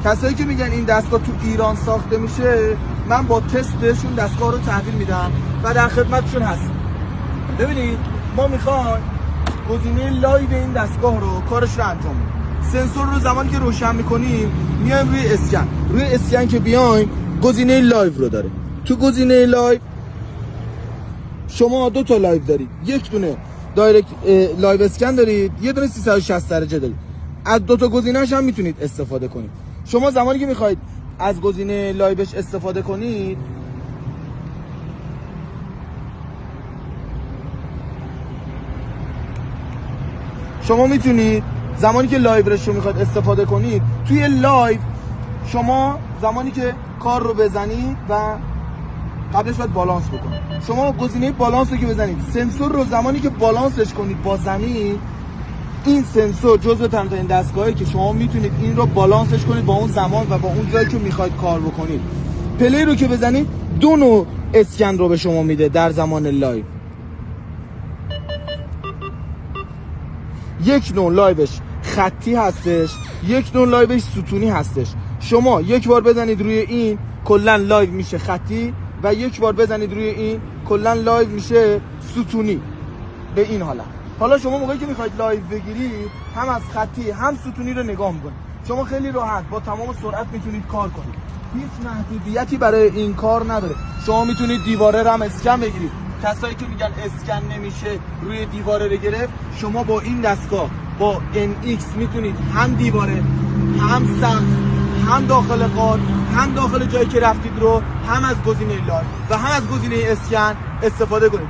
کسایی که میگن این دستگاه تو ایران ساخته میشه، من با تست بهشون دستگاه رو تحویل میدم و در خدمتشون هستم. ببینید ما میخوایم گزینه لایو این دستگاه رو کارش رو انجام بدیم. سنسور رو زمانی که روشن میکنیم میایم روی اسکن که بیایم گزینه لایو رو داره. تو گزینه لایو شما 2 تا لایو دارید، یک دونه دایرکت لایو اسکن دارید، یه دونه 360 درجه دارید. از 2 تا گزینه‌اش هم میتونید استفاده کنید. شما زمانی که میخواید از گزینه لایوش استفاده کنید شما میتونید زمانی که لایوش رو میخواید استفاده کنید توی لایو شما زمانی که کار رو بزنید و قبلش باید بالانس بکنید، شما گزینه بالانس رو که بزنید سنسور رو زمانی که بالانسش کنید با زمین، این سنسور جزء تنها این دستگاهی که شما میتونید این رو بالانسش کنید با اون زمان و با اون جایی که میخواید کار بکنید. پلی رو که بزنید 2 نوع اسکن رو به شما میده در زمان لایو. یک نوع لایوش خطی هستش، یک نوع لایوش ستونی هستش. شما یک بار بزنید روی این کلا لایو میشه خطی و یک بار بزنید روی این کلا لایو میشه ستونی. به این حالا شما موقعی که میخواید لایو بگیرید هم از خطی هم ستونی رو نگاه میکنید. شما خیلی راحت با تمام سرعت میتونید کار کنید، هیچ محدودیتی برای این کار نداره. شما میتونید دیواره رو هم اسکن بگیرید. کسایی که میگن اسکن نمیشه روی دیواره رو گرفت، شما با این دستگاه با NX میتونید هم دیواره، هم سقف، هم داخل غار، هم داخل جایی که رفتید رو هم از گزینه لایو و هم از گزینه اسکن استفاده کنید.